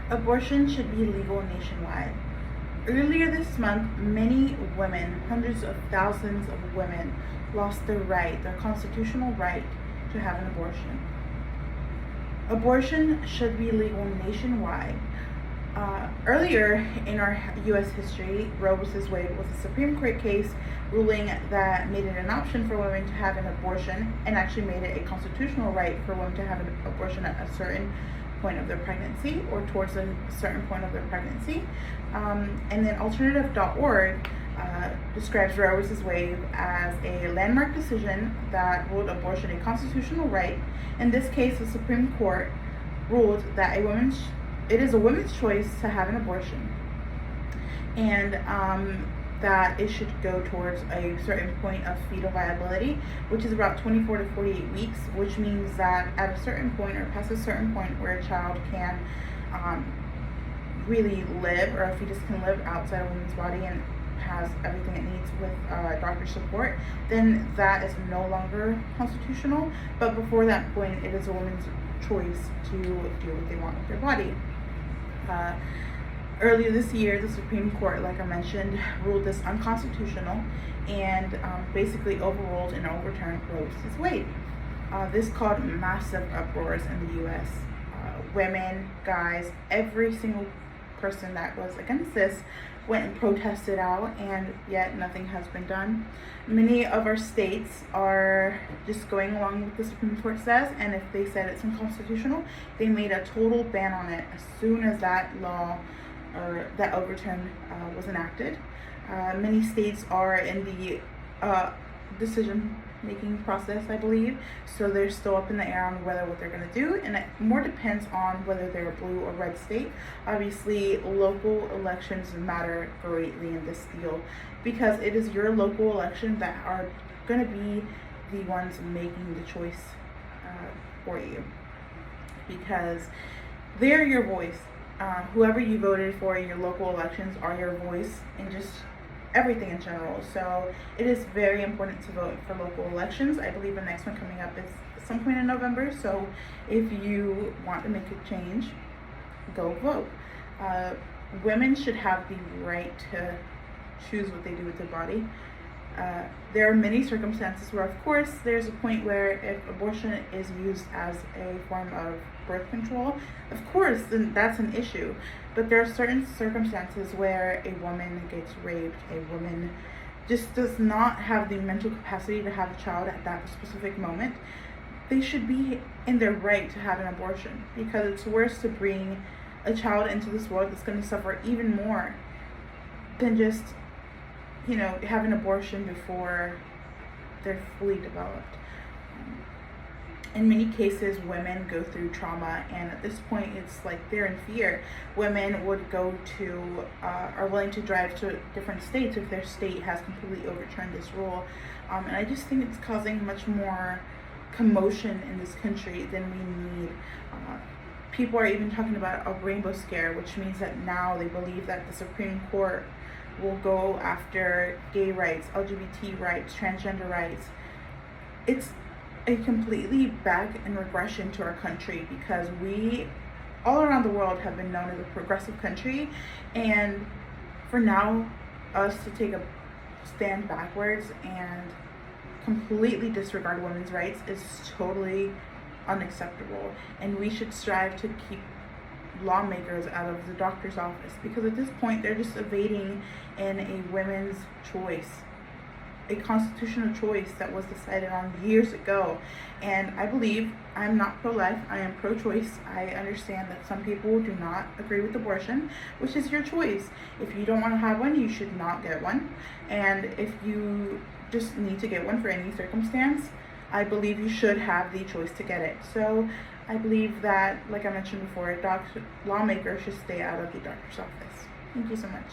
Abortion should be legal nationwide. Earlier this month, many women, hundreds of thousands of women, lost their constitutional right to have an abortion. Abortion should be legal nationwide. Earlier in our U.S. history, Roe v. Wade was a Supreme Court case ruling that made it an option for women to have an abortion and actually made it a constitutional right for women to have an abortion at a certain point of their pregnancy or towards a certain point of their pregnancy. And then alternative.org describes Roe v. Wade as a landmark decision that ruled abortion a constitutional right. In this case, the Supreme Court ruled that it is a woman's choice to have an abortion, and that it should go towards a certain point of fetal viability, which is about 24 to 48 weeks, which means that at a certain point or past a certain point where a child can really live, or a fetus can live outside a woman's body and has everything it needs with doctor support, then that is no longer constitutional. But before that point, it is a woman's choice to do what they want with their body. Earlier this year, the Supreme Court, like I mentioned, ruled this unconstitutional and basically overruled and overturned Roe v. Wade. This caused massive uproars in the U.S. Women, guys, every single person that was against this went and protested out, and yet nothing has been done. Many of our states are just going along with what the Supreme Court says, and if they said it's unconstitutional, they made a total ban on it as soon as that law or that overturn was enacted. Many states are in the decision-making process, I believe, so they're still up in the air on what they're going to do, and it more depends on whether they're a blue or red state. Obviously, local elections matter greatly in this deal because it is your local election that are going to be the ones making the choice for you, because they're your voice. Whoever you voted for in your local elections are your voice in just everything in general. So it is very important to vote for local elections. I believe the next one coming up is some point in November. So if you want to make a change, go vote. Women should have the right to choose what they do with their body. There are many circumstances where, of course, there's a point where if abortion is used as a form of birth control, of course, then that's an issue. But there are certain circumstances where a woman gets raped, a woman just does not have the mental capacity to have a child at that specific moment. They should be in their right to have an abortion, because it's worse to bring a child into this world that's going to suffer even more than just have an abortion before they're fully developed. In many cases, women go through trauma, and at this point, it's like they're in fear. Women would are willing to drive to different states if their state has completely overturned this rule. And I just think it's causing much more commotion in this country than we need. People are even talking about a rainbow scare, which means that now they believe that the Supreme Court will go after gay rights, LGBT rights, transgender rights. It's a completely back and regression to our country, because we all around the world have been known as a progressive country, and for now us to take a stand backwards and completely disregard women's rights is totally unacceptable, and we should strive to keep lawmakers out of the doctor's office, because at this point they're just evading in a women's choice, a constitutional choice that was decided on years ago. And I believe I'm not pro-life, I am pro-choice. I understand that some people do not agree with abortion, which is your choice. If you don't want to have one, you should not get one. And if you just need to get one for any circumstance, I believe you should have the choice to get it. So I believe that, like I mentioned before, lawmakers should stay out of the doctor's office. Thank you so much.